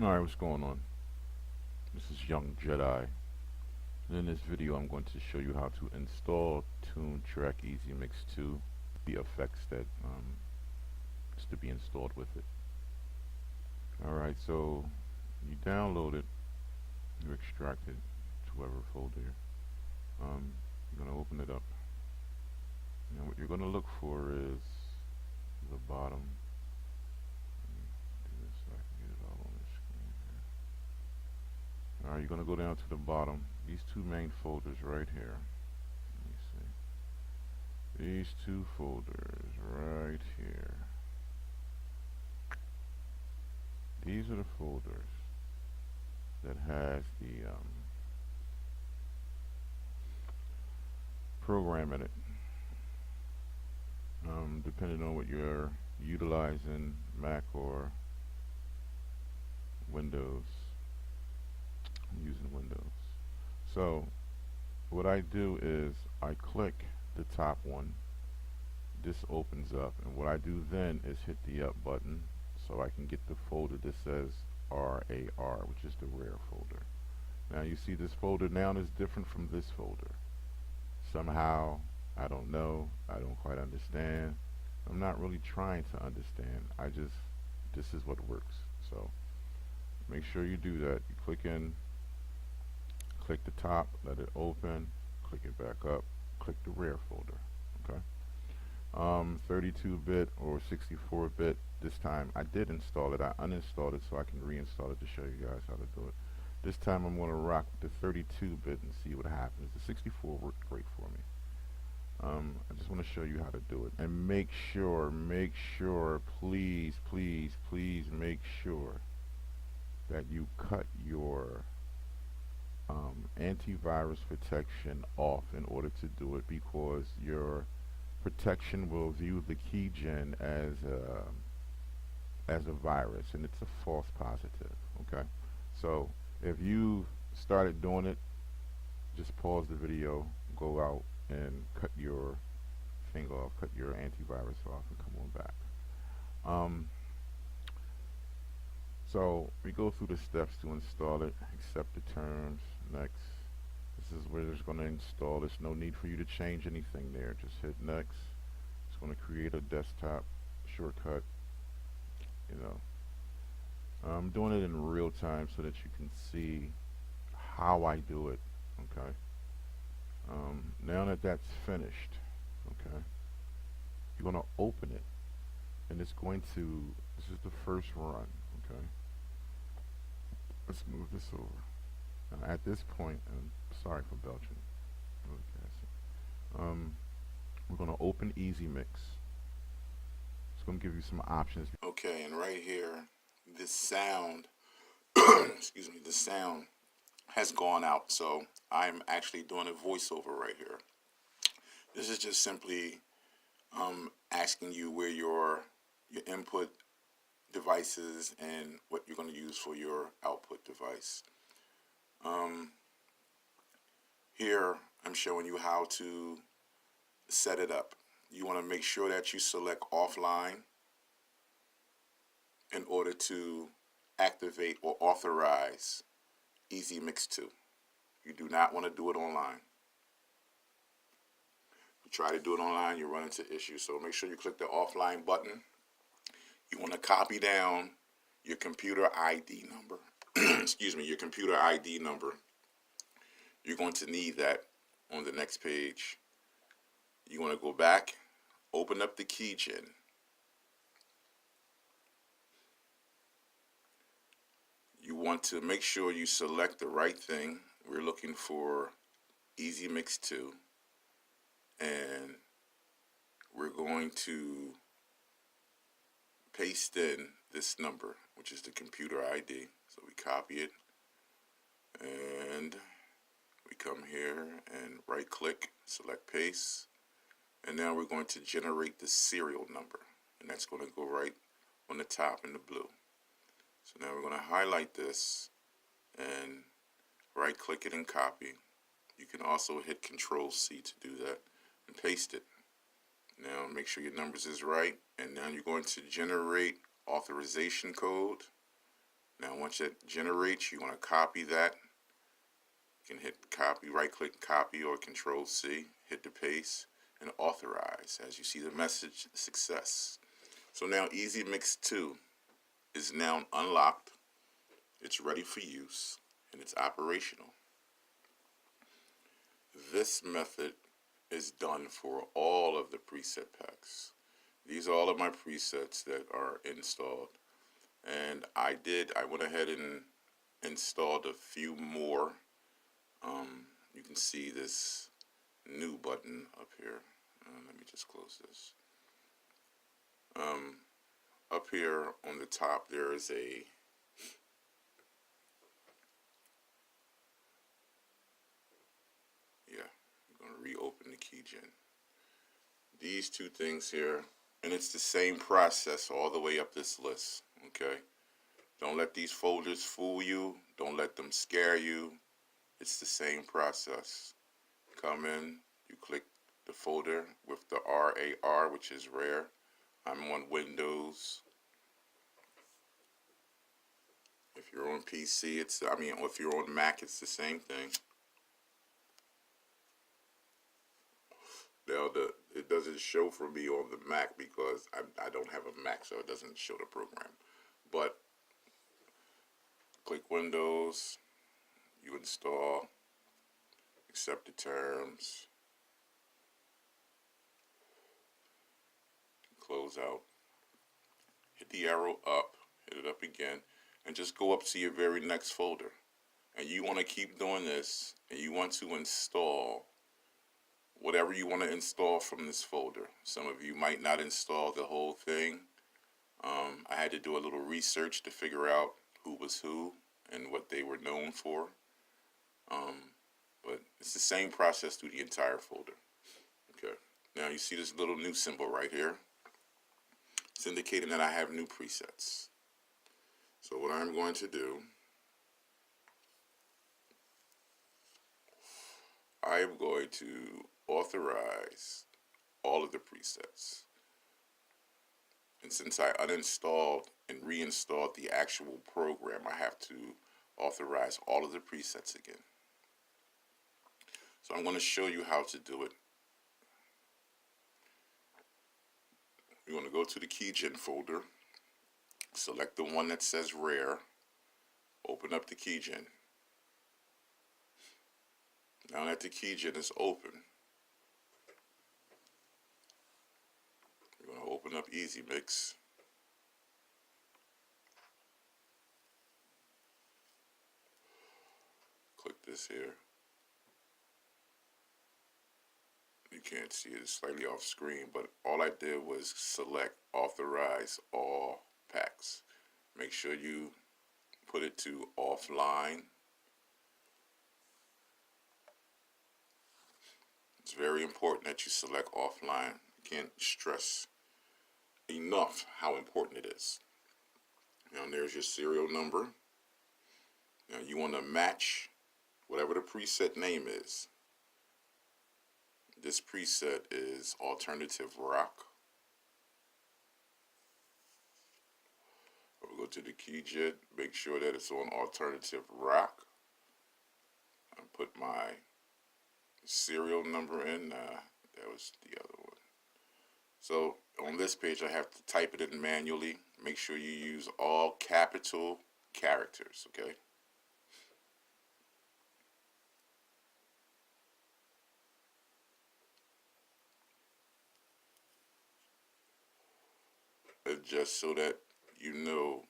Alright, what's going on? This is Young Jedi. And in this video I'm going to show you how to install Tune Track EzMix 2, the effects that is to be installed with it. Alright, so you download it, you extract it to whatever folder. You're going to open it up. And what you're going to look for is the bottom. Let me do this so I can get it all on the screen here. Alright, you're going to go down to the bottom. These two main folders right here. Let me see. These two folders right here. These are the folders that has the program in it. Depending on what you're utilizing, Mac or Windows. I'm using Windows. So what I do is I click the top one. This opens up, and what I do then is hit the up button so I can get the folder that says RAR, which is the rare folder. Now you see this folder now is different from this folder. Somehow, I don't know, I don't quite understand. I'm not really trying to understand. This is what works. So make sure you do that. You click in, click the top, let it open, click it back up, click the rare folder. Okay. 32-bit or 64-bit. This time I did install it. I uninstalled it so I can reinstall it to show you guys how to do it. This time I'm going to rock with the 32-bit and see what happens. The 64 worked great for me. I just want to show you how to do it, and make sure, please make sure that you cut your antivirus protection off in order to do it, because your protection will view the keygen as a virus, and it's a false positive. Okay, so if you started doing it, just pause the video, go out and cut your thing off, cut your antivirus off, and come on back. So we go through the steps to install it. Accept the terms. Next. This is where it's going to install. There's no need for you to change anything there. Just hit next. It's going to create a desktop shortcut. You know, I'm doing it in real time so that you can see how I do it. Okay. Now that that's finished, okay, you're going to open it, and it's going to, this is the first run. Okay. Let's move this over. Now at this point, and sorry for belching, we're going to open EzMix. It's going to give you some options. Okay, and right here, this sound, excuse me, the sound has gone out, so I'm actually doing a voiceover right here. This is just simply asking you where your input devices and what you're going to use for your output device. Here I'm showing you how to set it up. You want to make sure that you select offline in order to activate or authorize EzMix 2. You do not want to do it online. If you try to do it online, you run into issues. So make sure you click the offline button. You want to copy down your computer ID number. Excuse me, your computer ID number. You're going to need that on the next page. You want to go back, open up the keygen. You want to make sure you select the right thing. We're looking for EzMix 2, and we're going to paste in this number, which is the computer ID. So we copy it, and we come here and right click, select paste, and now we're going to generate the serial number, and that's going to go right on the top in the blue. So now we're going to highlight this and right click it and copy. You can also hit Control-C to do that and paste it. Now make sure your numbers is right, and now you're going to generate authorization code, Now once it generates, you want to copy that. You can hit copy, right click copy or control C, hit the paste and authorize. As you see the message, success. So now EzMix 2 is now unlocked, it's ready for use, and it's operational. This method is done for all of the preset packs. These are all of my presets that are installed. And I went ahead and installed a few more. You can see this new button up here. Let me just close this. Up here on the top there is a I'm going to reopen the keygen. These two things here, and it's the same process all the way up this list, okay? Don't let these folders fool you. Don't let them scare you. It's the same process. Come in, you click the folder with the RAR, which is rare. I'm on Windows. If you're on PC, if you're on Mac, it's the same thing. Now, it doesn't show for me on the Mac because I don't have a Mac, so it doesn't show the program. But click Windows, you install, accept the terms, close out, hit the arrow up, hit it up again, and just go up to your very next folder. And you want to keep doing this, and you want to install whatever you want to install from this folder. Some of you might not install the whole thing. I had to do a little research to figure out who was who and what they were known for. But it's the same process through the entire folder. Okay. Now you see this little new symbol right here. It's indicating that I have new presets. So what I'm going to do, I am going to authorize all of the presets. And since I uninstalled and reinstalled the actual program, I have to authorize all of the presets again. So I'm going to show you how to do it. You're going to go to the keygen folder, select the one that says rare, open up the keygen. Now that the keygen is open, you're going to open up EzMix. Click this here. You can't see it, it's slightly off screen, but all I did was select authorize all packs. Make sure you put it to offline. It's very important that you select offline. You can't stress enough how important it is. Now there's your serial number. Now you want to match whatever the preset name is. This preset is alternative rock. I'll go to the keygen, make sure that it's on alternative rock. I put my serial number in. That was the other one. So on this page I have to type it in manually. Make sure you use all capital characters, okay? And just so that you know,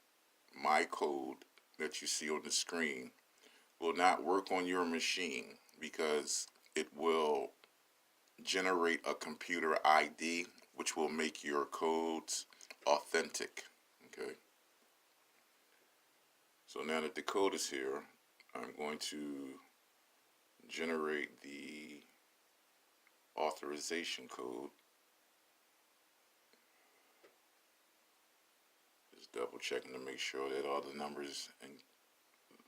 my code that you see on the screen will not work on your machine because it will generate a computer ID which will make your codes authentic. Okay. So now that the code is here, I'm going to generate the authorization code. Just double checking to make sure that all the numbers and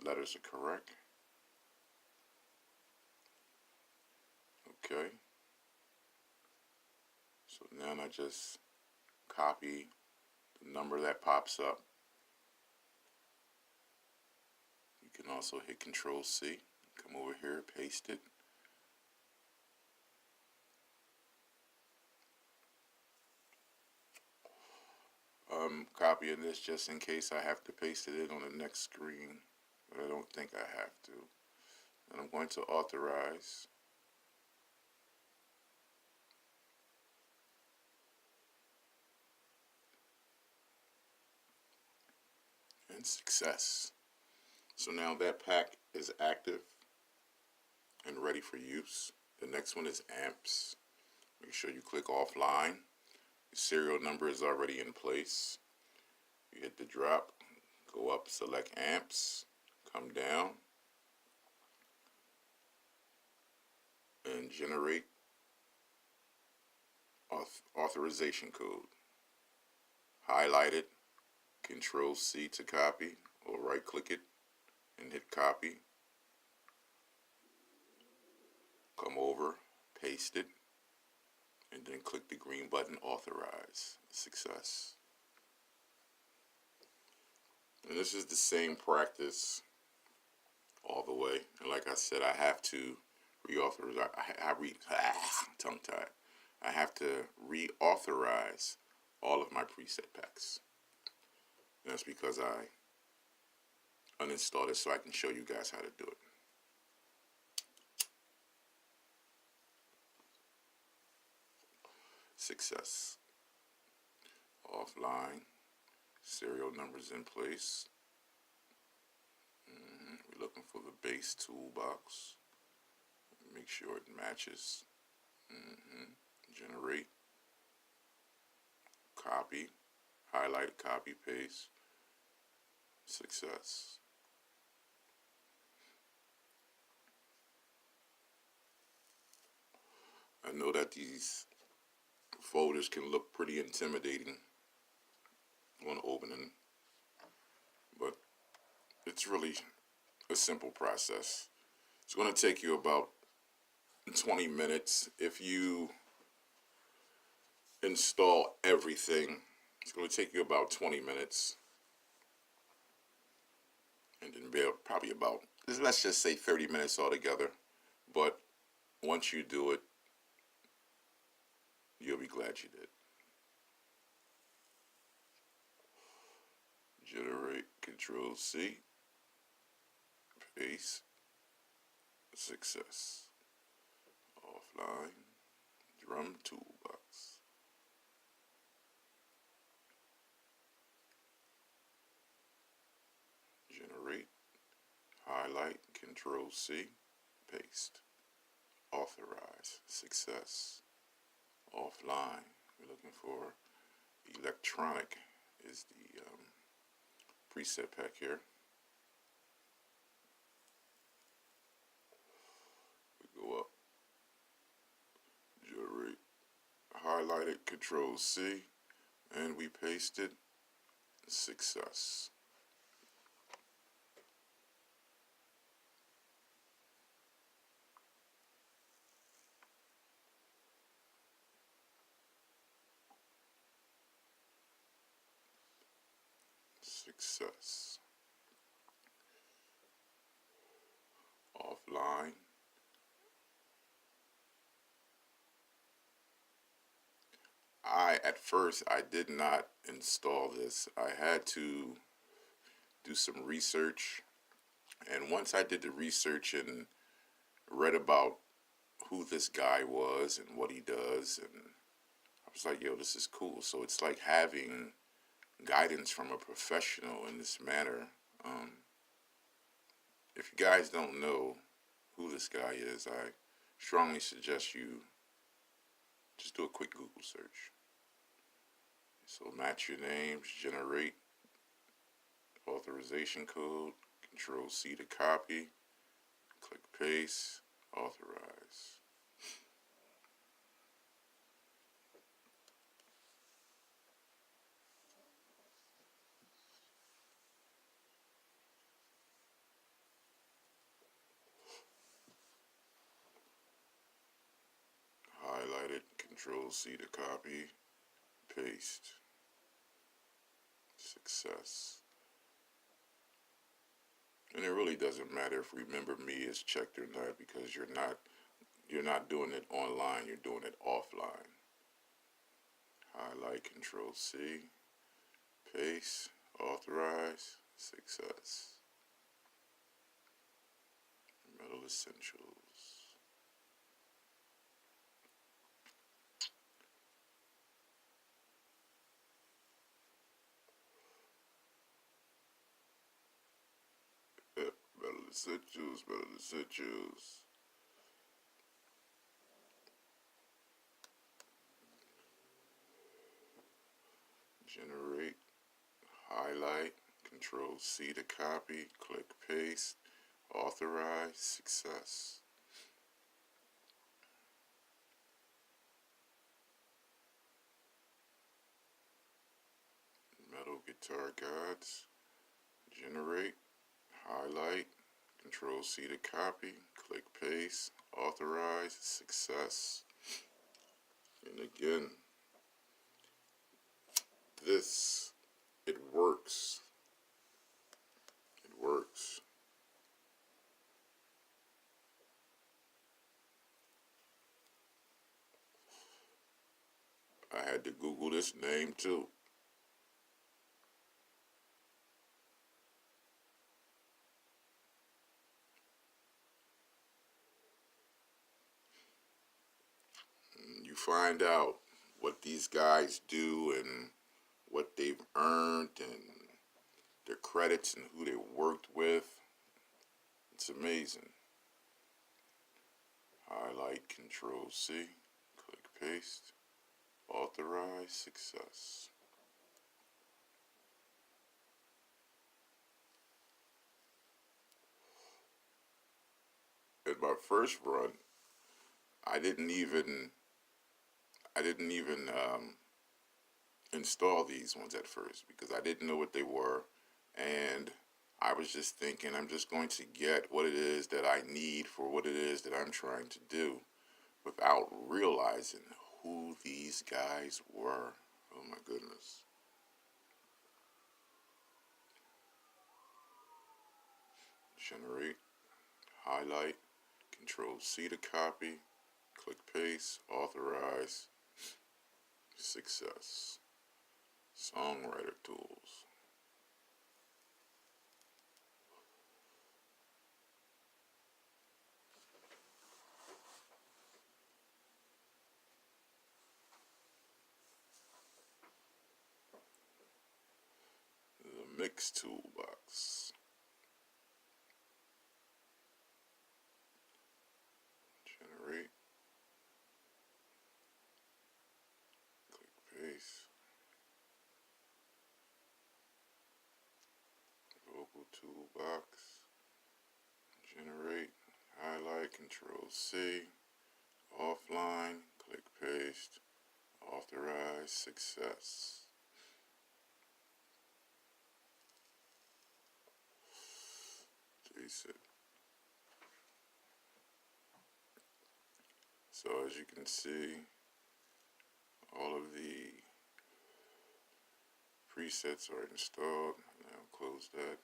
letters are correct. Okay. So now I just copy the number that pops up, also hit Control C, come over here, paste it. Copying this just in case I have to paste it in on the next screen, but I don't think I have to. And I'm going to authorize. And success. So now that pack is active and ready for use. The next one is amps. Make sure you click offline. The serial number is already in place. You hit the drop, go up, select amps, come down, and generate authorization code. Highlight it, Control C to copy, or right click it and hit copy. Come over, paste it, and then click the green button, authorize. Success. And this is the same practice all the way. And like I said, I have to reauthorize. Tongue tied. I have to reauthorize all of my preset packs. And that's because I uninstalled it so I can show you guys how to do it. Success. Offline. Serial numbers in place. We're looking for the base toolbox. Make sure it matches. Generate. Copy. Highlight, copy, paste. Success. I know that these folders can look pretty intimidating on opening, but it's really a simple process. It's going to take you about 20 minutes. If you install everything, it's going to take you about 20 minutes. And then probably about, let's just say 30 minutes altogether. But once you do it, you'll be glad you did. Generate, Control C, paste, success. Offline, drum toolbox. Generate, highlight, Control C, paste. Authorize, success. Offline, we're looking for electronic is the preset pack here. We go up, generate, highlight it, Control C, and we paste it. Success. Success. Offline. At first, I did not install this. I had to do some research. And once I did the research and read about who this guy was and what he does, and I was like, yo, this is cool. So it's like having guidance from a professional in this manner. If you guys don't know who this guy is, I strongly suggest you just do a quick Google search. So match your names, generate authorization code, Control C to copy, click paste, authorize. Highlight it, Control C to copy, paste. Success. And it really doesn't matter if Remember Me is checked or not, because you're not doing it online, you're doing it offline. Highlight, Control C, paste, authorize, success. Metal Essentials. Yep, Metal Essentials, Metal Essentials. Generate, highlight, Control C to copy, click paste, authorize, success. Metal Guitar Gods. Generate, highlight, Control C to copy, click paste, authorize, success. And again, this, it works. It works. I had to Google this name too. And you find out what these guys do and what they've earned and their credits and who they worked with. It's amazing. Highlight, Control C, click paste, authorize, success. In my first run, I didn't even install these ones at first because I didn't know what they were, and I was just thinking I'm just going to get what it is that I need for what it is that I'm trying to do, without realizing who these guys were. Oh my goodness. Generate, highlight, Control C to copy, click paste, authorize, success. Songwriter tools. The mix toolbox. Generate, click paste. Vocal toolbox. Generate, highlight, Control C, offline, click paste, authorize, success. Jason. So as you can see, all of the presets are installed. Now close that.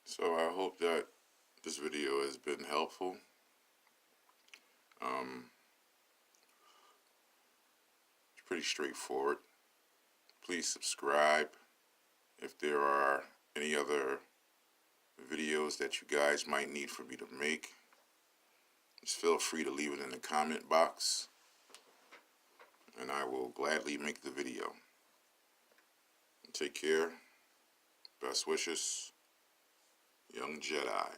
So I hope that this video has been helpful. It's pretty straightforward. Please subscribe. If there are any other videos that you guys might need for me to make, just feel free to leave it in the comment box, and I will gladly make the video. Take care. Best wishes, Young Jedi.